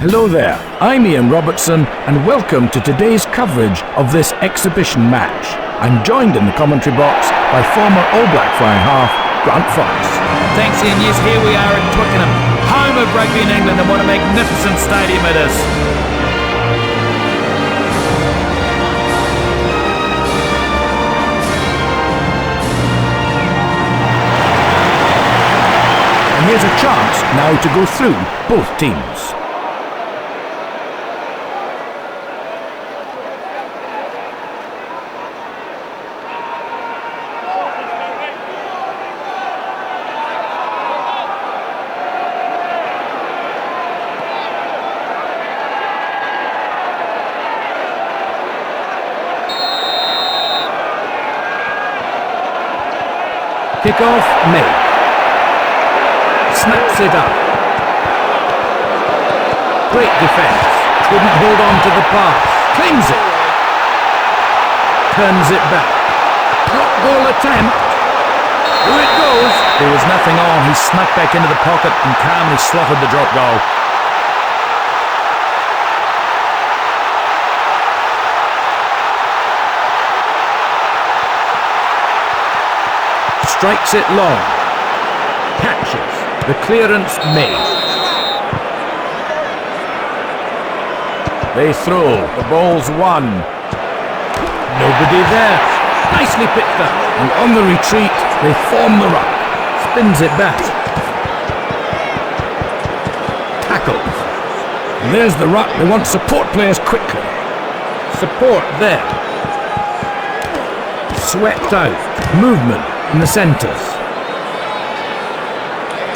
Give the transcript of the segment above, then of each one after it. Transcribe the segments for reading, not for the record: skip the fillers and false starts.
Hello there, I'm Ian Robertson and welcome to today's coverage of this exhibition match. I'm joined in the commentary box by former All Black flying half, Grant Fox. Thanks Ian, yes, here we are at Twickenham, home of rugby in England, and what a magnificent stadium it is. And here's a chance now to go through both teams. Kick-off made. Snaps it up. Great defence. Couldn't hold on to the pass. Claims it. Turns it back. Drop goal attempt. Here it goes. There was nothing on. He snuck back into the pocket and calmly slotted the drop goal. Strikes it long. Catches. The clearance made. They throw. The ball's won. Nobody there. Nicely picked up. And on the retreat, they form the ruck. Spins it back. Tackles. And there's the ruck. They want support players quickly. Support there. Swept out. Movement in the centres.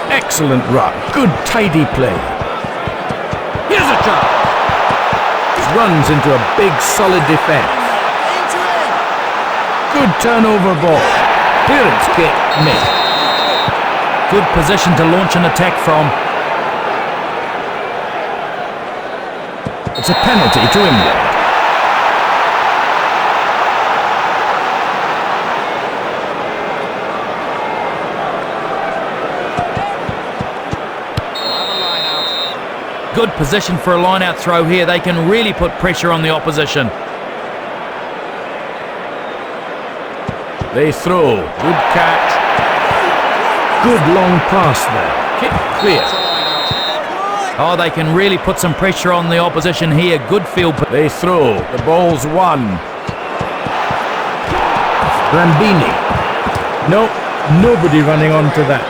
Excellent ruck. Good tidy play. Here's a chance. Runs into a big solid defence. Good turnover ball. Clearance kick missed. Good position to launch an attack from. It's a penalty to England. Good position for a line-out throw here. They can really put pressure on the opposition. They throw. Good catch. Good long pass there. Kick clear. Oh, they can really put some pressure on the opposition here. Good field. They throw. The ball's won. Brambini. No, nobody running onto that.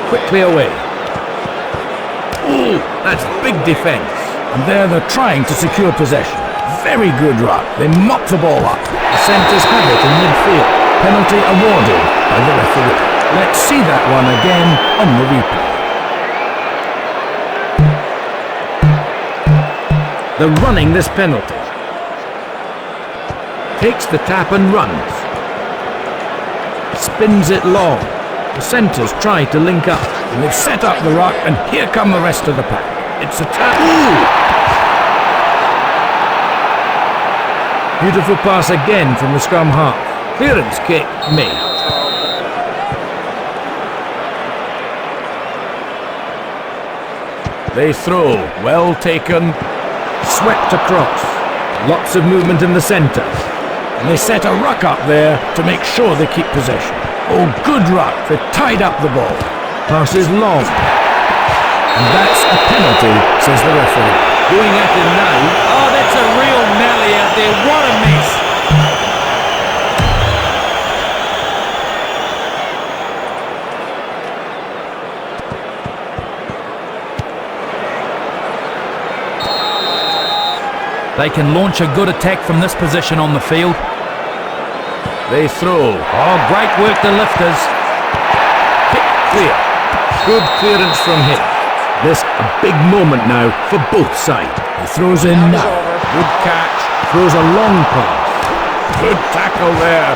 Quickly away. Ooh, that's big defence. And there they're trying to secure possession. Very good ruck. They mop the ball up. The centres have it in midfield. Penalty awarded by the referee. Let's see that one again on the replay. They're running this penalty. Takes the tap and runs. Spins it long. The centres try to link up. And they've set up the ruck, and here come the rest of the pack. It's a tap. Ooh! Beautiful pass again from the scrum half. Clearance kick made. They throw. Well taken. Swept across. Lots of movement in the centre. And they set a ruck up there to make sure they keep possession. Oh, good ruck. They tied up the ball. Pass is long. And that's a penalty, says the referee. Going at him now. Oh, that's a real melee out there. What a mess. They can launch a good attack from this position on the field. They throw. Oh, great work, the lifters. Kick clear. Good clearance from him. This a big moment now for both sides. He throws in now. Good catch. Throws a long pass. Good tackle there.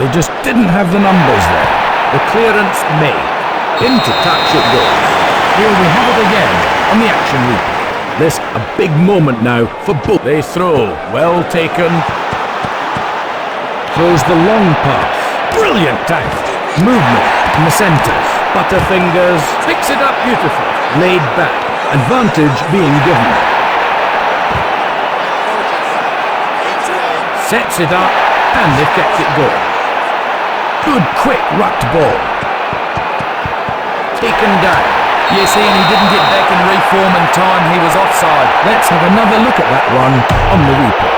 They just didn't have the numbers there. The clearance made. Into touch it goes. Here we have it again on the action replay. This a big moment now for both. They throw. Well taken. Throws the long pass. Brilliant tackle. Movement. in the centres. Butterfingers picks it up beautifully. Laid back. Advantage being given. Sets it up and they've kept it going. Good quick rucked ball. Taken down. Yes, Ian, he didn't get back in reform in time. He was offside. Let's have another look at that one on the replay.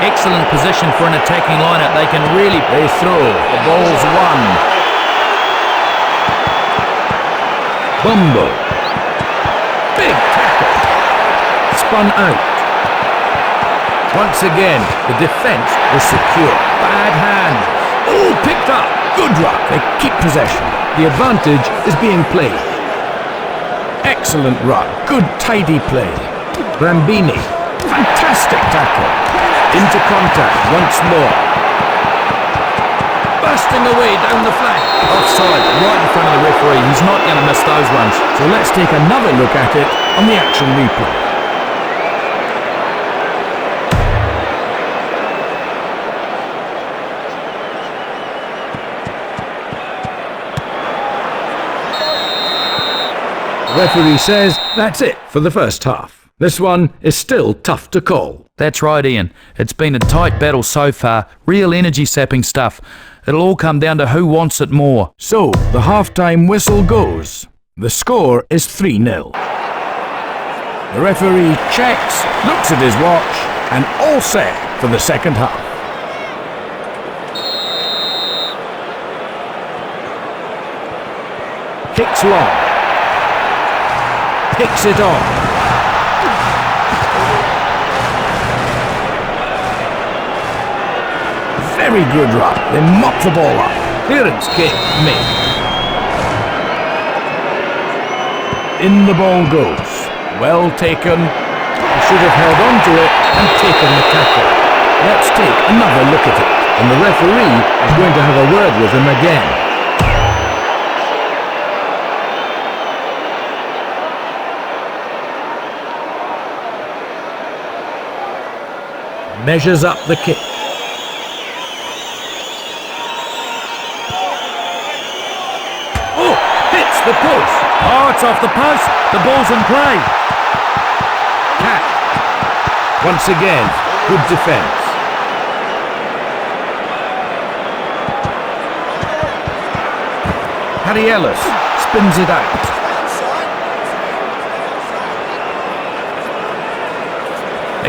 Excellent position for an attacking lineup. They can really... They throw. The ball's won. Bumble. Big tackle. Spun out. Once again, the defence was secure. Bad hands. Oh, picked up. Good ruck. They keep possession. The advantage is being played. Excellent ruck. Good tidy play. Brambini. Fantastic tackle. Into contact once more. Bursting away down the flank. Offside, right in front of the referee. He's not going to miss those ones. So let's take another look at it on the action replay. The referee says that's it for the first half. This one is still tough to call. That's right, Ian. It's been a tight battle so far. Real energy-sapping stuff. It'll all come down to who wants it more. So, the half-time whistle goes. The score is 3-0. The referee checks, looks at his watch, and all set for the second half. Kicks long. Picks it on. Very good ruck. They mop the ball up. Clearance kick made. In the ball goes. Well taken. He should have held on to it and taken the tackle. Let's take another look at it. And the referee is going to have a word with him again. Measures up the kick. Oh, hits the post. Oh, it's off the post. The ball's in play. Cat. Once again, good defence. Harry Ellis spins it out.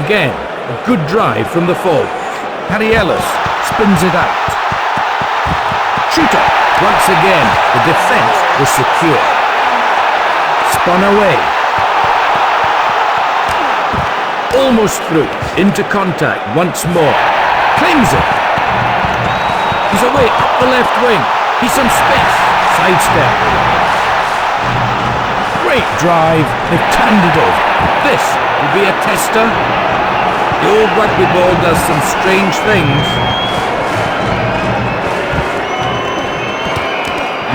Again. A good drive from the forwards. Harry Ellis spins it out. Shooter. Once again, the defence was secure. Spun away. Almost through. Into contact once more. Claims it. He's away up the left wing. He's some space. Sidestep. Great drive. They've turned it over. This will be a tester. The old rugby ball does some strange things.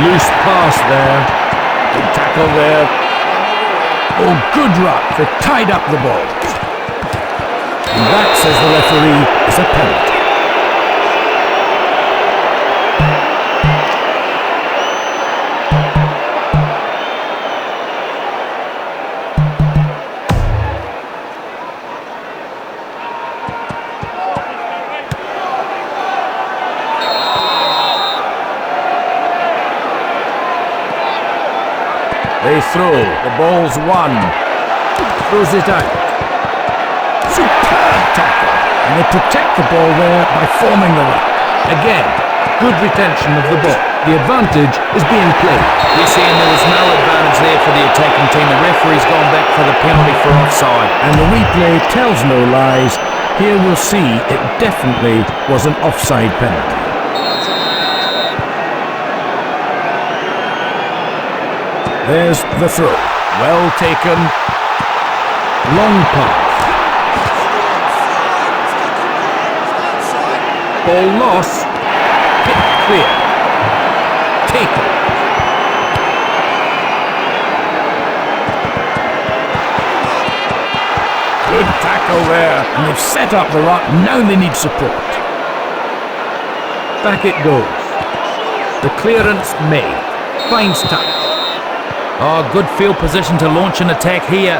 Loose pass there. Good tackle there. Oh, good ruck. They tied up the ball. And that, says the referee, is a penalty. They throw. The ball's won. Throws it out. Superb tackle. And they protect the ball there by forming the ruck. Again, good retention of the ball. The advantage is being played. Yes, Ian, there was no advantage there for the attacking team. The referee's gone back for the penalty for offside. And the replay tells no lies. Here we'll see it definitely was an offside penalty. There's the throw. Well taken. Long pass. Ball lost. Hit clear. Taken. tackle there, and they've set up the ruck. Now they need support. Back it goes. The clearance made. Finds touch. Oh, good field position to launch an attack here.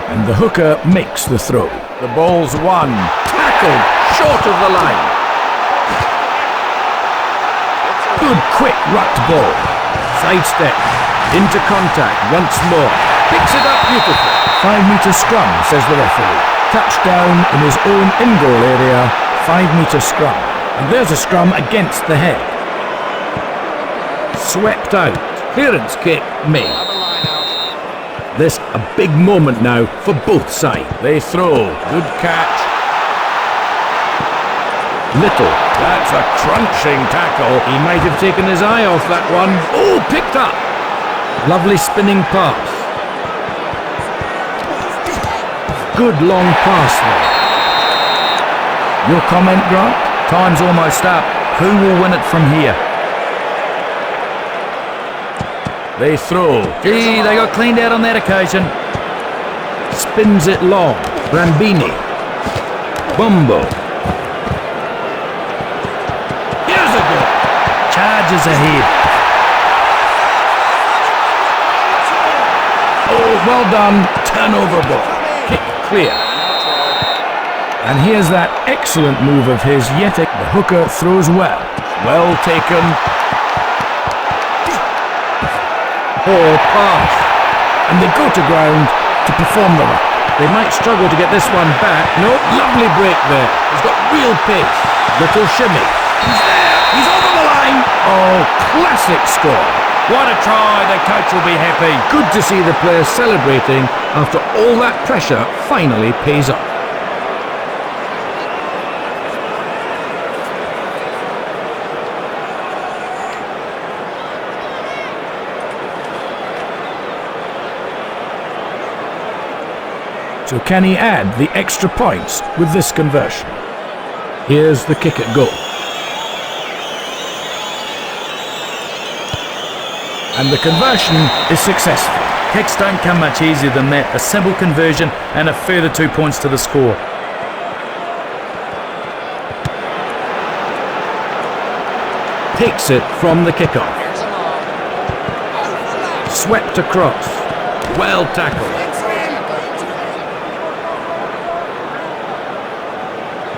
And the hooker makes the throw. The ball's won. Tackled short of the line. Good quick rucked ball. Sidestep. Into contact once more. Picks it up beautifully. 5-metre scrum, says the referee. Touchdown in his own in-goal area. 5-metre scrum. And there's a scrum against the head. Swept out. Clearance kick made. This a big moment now for both sides. They throw. Good catch. Little. That's a crunching tackle. He might have taken his eye off that one. Oh, picked up. Lovely spinning pass. Good long pass there. Your comment, Grant? Time's almost up. Who will win it from here? They throw. Gee, they got cleaned out on that occasion. Spins it long. Brambini. Bumbo. Here's a goal. Charges ahead. Oh, well done. Turnover ball. Kick clear. And here's that excellent move of his. Yet the hooker throws well. Well taken. Oh, pass. And they go to ground to perform the ruck. They might struggle to get this one back. No, lovely break there. He's got real pace. Little shimmy. He's there. He's over the line. Oh, classic score. What a try. The coach will be happy. Good to see the players celebrating after all that pressure finally pays off. So can he add the extra points with this conversion? Here's the kick at goal. And the conversion is successful. Kicks don't come much easier than that. A simple conversion and a further 2 points to the score. Takes it from the kickoff. Swept across. Well tackled.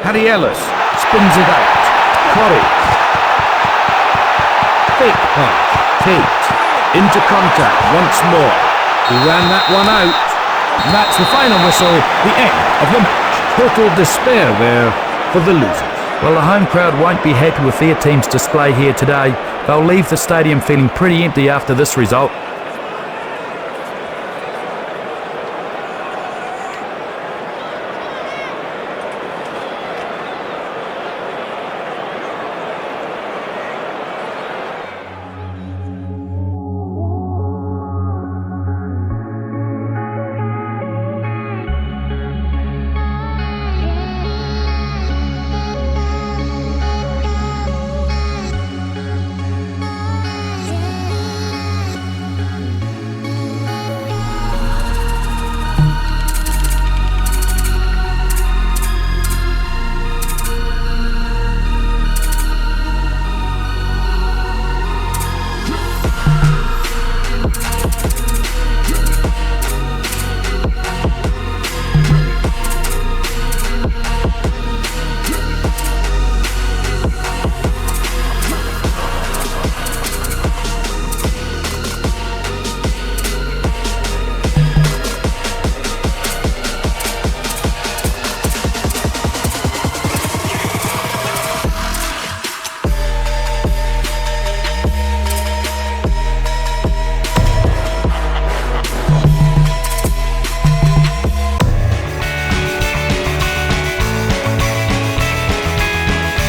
Harry Ellis spins it out. Corey. Fake pass. Tate. Into contact once more. He ran that one out. And that's the final whistle. The end of the match. Total despair there for the losers. Well, the home crowd won't be happy with their team's display here today. They'll leave the stadium feeling pretty empty after this result.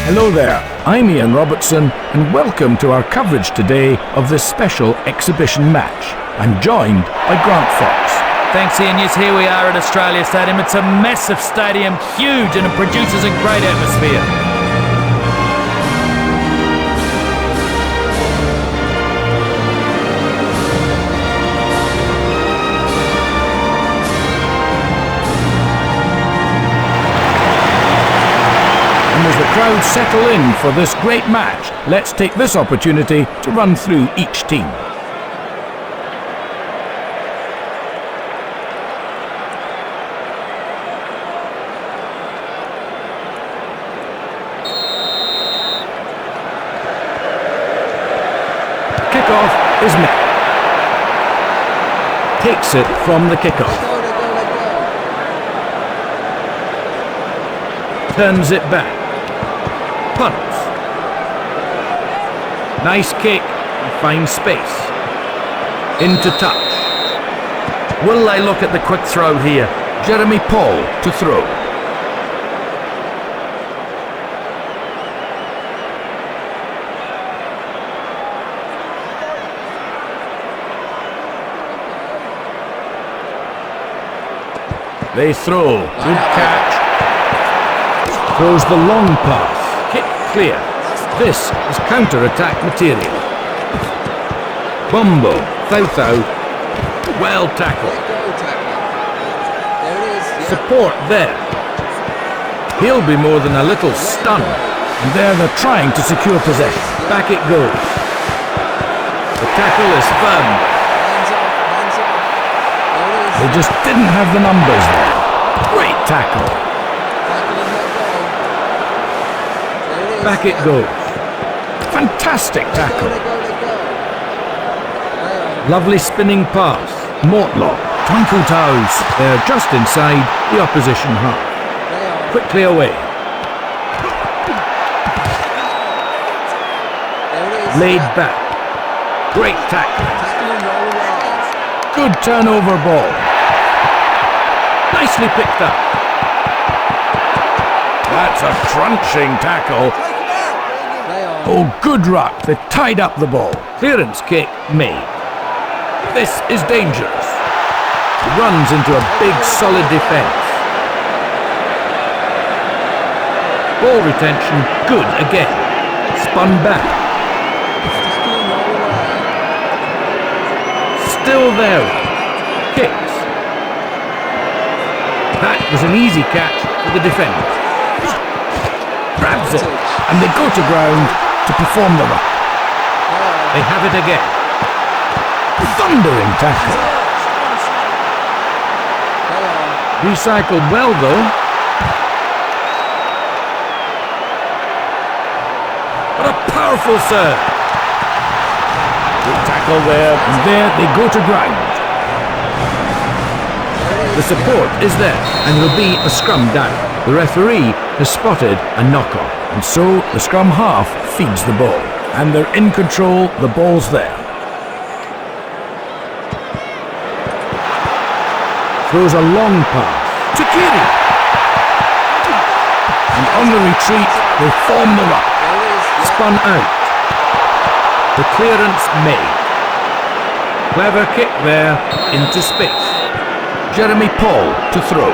Hello there, I'm Ian Robertson and welcome to our coverage today of this special exhibition match. I'm joined by Grant Fox. Thanks, Ian. Yes, here we are at Australia Stadium. It's a massive stadium, huge, and it produces a great atmosphere. crowd settle in for this great match, let's take this opportunity to run through each team. Kickoff is made. Takes it from the kickoff. Turns it back. Punts. Nice kick. Finds space. Into touch. Will they look at the quick throw here? Jeremy Paul to throw. They throw. Good catch. Throws the long pass. Kick clear. This is counter-attack material. Bumbo. Fouthow. Well tackled. Support there. He'll be more than a little stunned. And there they're trying to secure possession. Back it goes. The tackle is firm. They just didn't have the numbers there. Great tackle. Back it goes. Fantastic tackle. Lovely spinning pass. Mortlock. Twinkle toes. They're just inside the opposition half. Quickly away. Laid back. Great tackle. Good turnover ball. Nicely picked up. That's a crunching tackle. Oh, good ruck. They've tied up the ball. Clearance kick made. This is dangerous. Runs into a big solid defence. Ball retention good again. Spun back. Still there. Kicks. That was an easy catch for the defender. Grabs it, and they go to ground to perform the ruck. They have it again. Thundering tackle. Recycled well though. What a powerful serve. Good tackle there, and there they go to ground. The support is there, and there'll be a scrum down. The referee has spotted a knock-on, and so the scrum half feeds the ball. And they're in control, the ball's there. Throws a long pass to Kiri. And on the retreat, they form the ruck. Spun out. The clearance made. Clever kick there into space. Jeremy Paul to throw.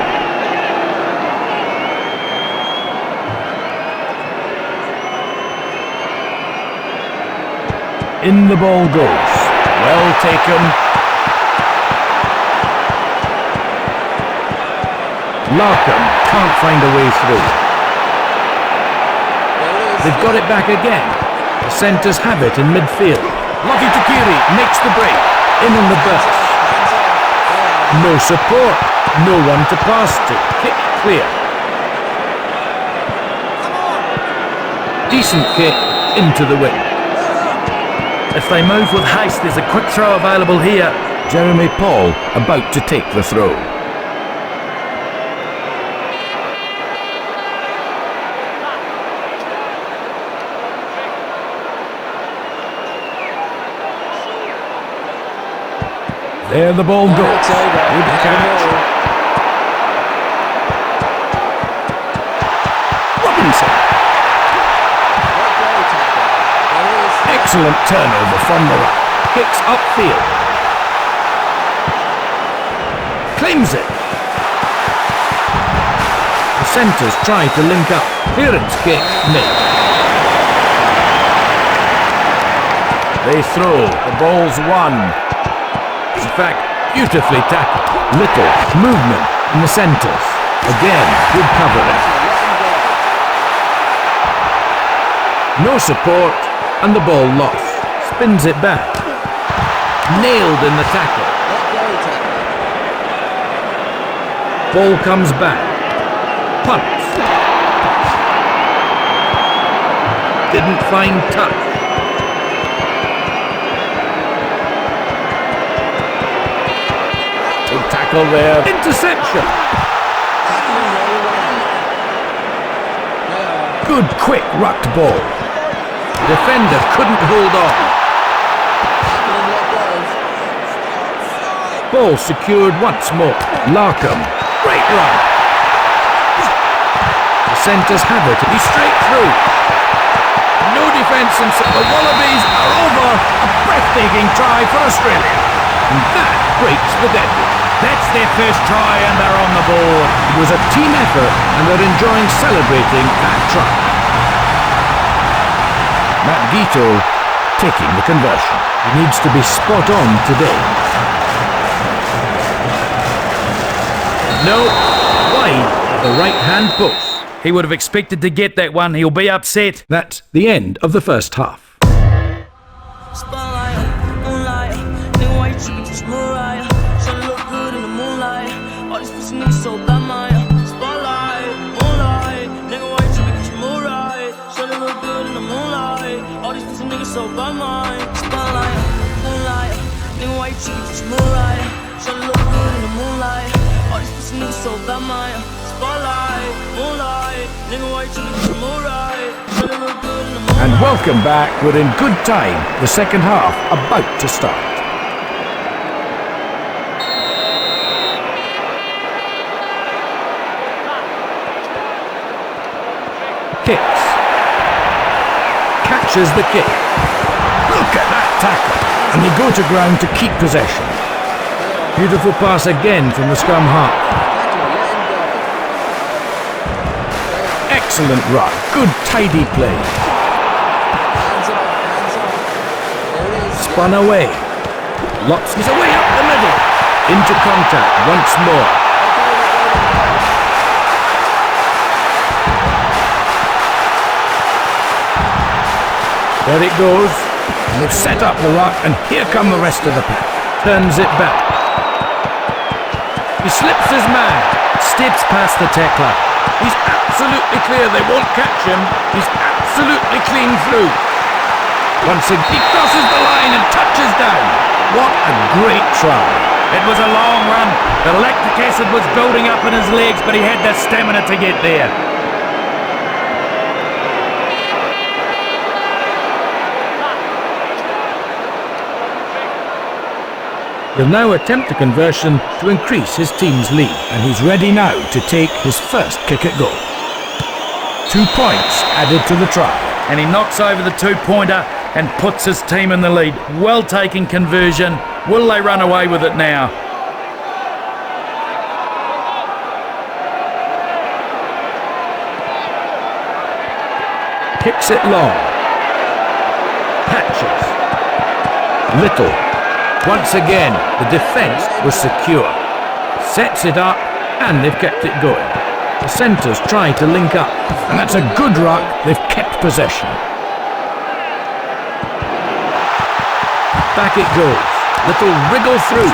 In the ball goes. Well taken. Larkham can't find a way through. They've got it back again. The centres have it in midfield. Lucky Takiri makes the break. In on the burst. No support. No one to pass to. Kick clear. Decent kick into the wing. If they move with haste, there's a quick throw available here. Jeremy Paul about to take the throw. There the ball goes. Good catch. Robinson. Excellent turnover from the ruck. Kicks upfield. Claims it. The centres try to link up. Clearance kick made. They throw. The ball's won. In fact, beautifully tackled. Little movement in the centres. Again, good covering. No support, and the ball lost. Spins it back. Nailed in the tackle. Ball comes back. Punts. Didn't find touch. Big tackle there. Interception. Good quick rucked ball. The defender couldn't hold on. Ball secured once more. Larkham. Great run. The centres have it. He's straight through. No defence himself. The Wallabies are over. A breathtaking try for Australia. And that breaks the deadlock. That's their first try and they're on the board. It was a team effort and they're enjoying celebrating that try. Matt Gito taking the conversion. He needs to be spot on today. No, wide of the right hand post. He would have expected to get that one. He'll be upset. That's the end of the first half. And welcome back. We're in good time. The second half about to start. Kicks. Catches the kick. Look at that tackle. And they go to ground to keep possession. Beautiful pass again from the scrum half. Excellent run. Good tidy play. Spun away. Lots. He's away up the middle. Into contact once more. There it goes. And they've set up the ruck, and here come the rest of the pack. Turns it back. He slips his man. Steps past the tackler. He's absolutely clear. They won't catch him. He's absolutely clean through. Once again, he crosses the line and touches down. What a great try. It was a long run. The lactic acid was building up in his legs, but he had the stamina to get there. He'll now attempt a conversion to increase his team's lead, and he's ready now to take his first kick at goal. 2 points added to the try. And he knocks over the two-pointer and puts his team in the lead. Well taken conversion. Will they run away with it now? Kicks it long. Patches. Little. Once again, the defence was secure. Sets it up, and they've kept it going. The centres try to link up, and that's a good ruck. They've kept possession. Back it goes. Little wriggle through.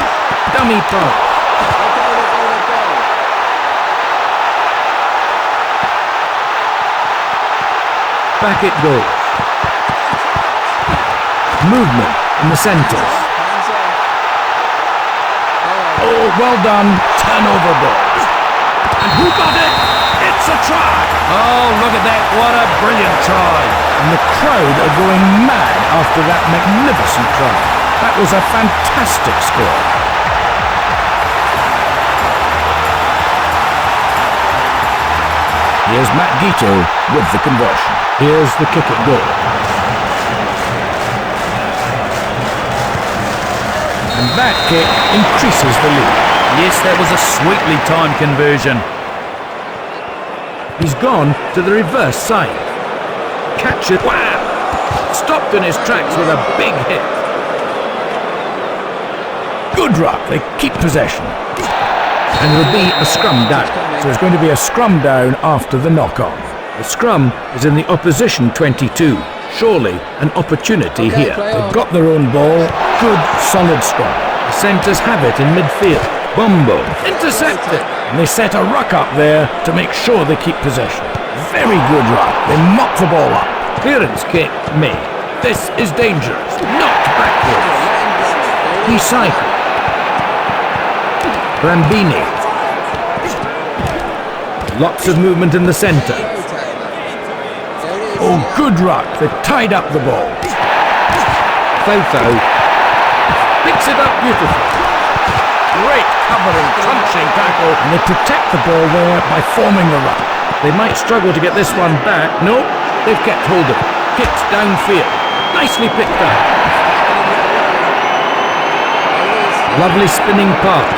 Dummy pass. Back it goes. Movement in the centres. Oh, well done. Turnover ball. And who got it? It's a try. Oh, look at that. What a brilliant try. And the crowd are going mad after that magnificent try. That was a fantastic score. Here's Matt Gito with the conversion. Here's the kick at goal. And that kick increases the lead. Yes, that was a sweetly timed conversion. He's gone to the reverse side. Catch it. Wow! Stopped in his tracks with a big hit. Good ruck. They keep possession. And it'll be a scrum down. So it's going to be a scrum down after the knock-on. The scrum is in the opposition 22. Surely an opportunity here. They've got their own ball. Good, solid scrum. The centres have it in midfield. Bumbo intercepted. And they set a ruck up there to make sure they keep possession. Very good ruck. They mop the ball up. Clearance kick made. This is dangerous. Knocked backwards. Recycle. Brambini. Lots of movement in the centre. Oh, good ruck. They've tied up the ball. Fofo picks it up beautifully. Great covering, crunching tackle. And they protect the ball there by forming the ruck. They might struggle to get this one back. No, they've kept hold of it. Kicked downfield. Nicely picked up. Lovely spinning pass.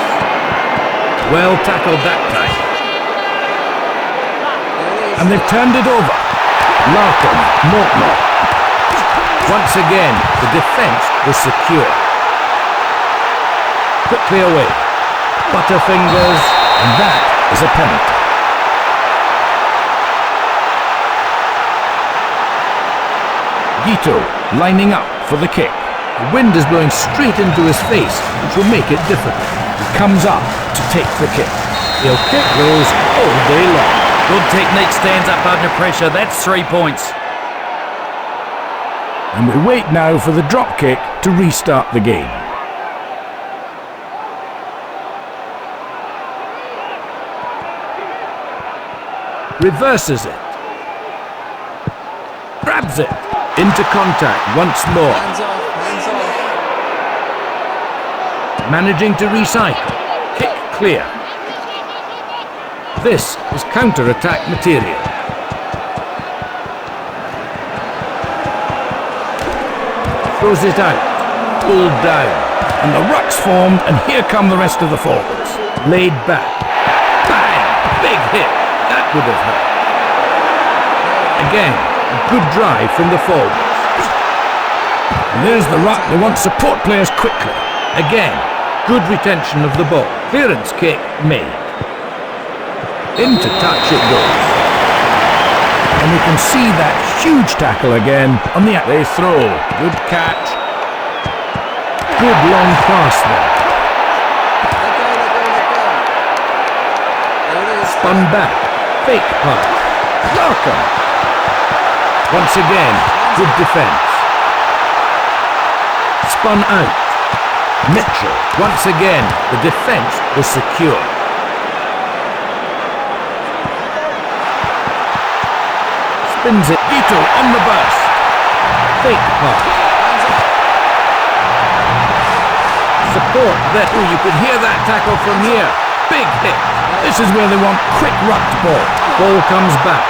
Well tackled that time. And they've turned it over. Larkin, Mortmore. Once again, the defence was secure. Quickly away. Butterfingers, and that is a penalty. Guito lining up for the kick. The wind is blowing straight into his face, which will make it difficult. He comes up to take the kick. He'll kick those all day long. Good technique, stands up under pressure. That's 3 points. And we wait now for the drop kick to restart the game. Reverses it. Grabs it. Into contact once more. Hands off. Managing to recycle. Kick clear. This is counter-attack material. Throws it out. Pulled down. And the ruck's formed, and here come the rest of the forwards. Laid back. Bang! Big hit. That would have hurt. Again, a good drive from the forwards. And there's the ruck. They want support players quickly. Again, good retention of the ball. Clearance kick made. Into touch it goes. And we can see that huge tackle again on the they throw. Good catch. Good long pass there. Spun back. Fake pass. Larkin. Once again, good defence. Spun out. Mitchell. Once again, the defence was secure. Spins it. Ito on the burst. Fake pass. Support that. Oh, you could hear that tackle from here. Big hit. This is where they want quick rucked ball. Ball comes back.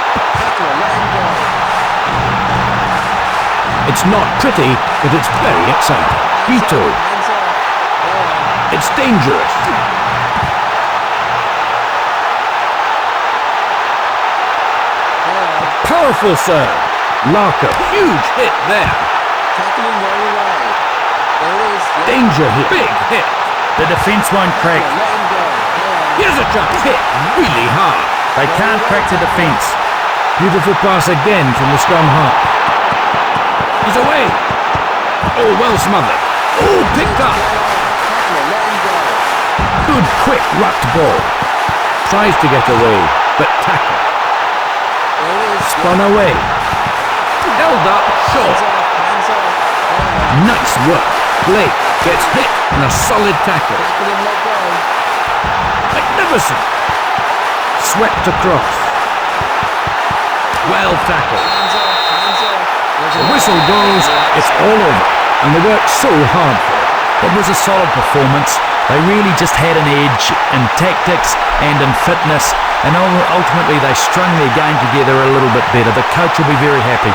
It's not pretty, but it's very exciting. Ito. It's dangerous. Powerful serve. Larkin. Huge hit there. Danger here. Big hit. The defence won't crack. Here's a jump. Hit really hard. They can't crack the defence. Beautiful pass again from the scrum half. He's away. Oh, well smothered. Oh, picked up. Good quick rucked ball. Tries to get away, but tackled. Spun away. Held up short. Nice work. Blake gets hit in a solid tackle. Magnificent. Swept across. Well tackled. The whistle goes, it's all over. And they worked so hard for it. It was a solid performance. They really just had an edge in tactics and in fitness, and ultimately they strung their game together a little bit better. The coach will be very happy.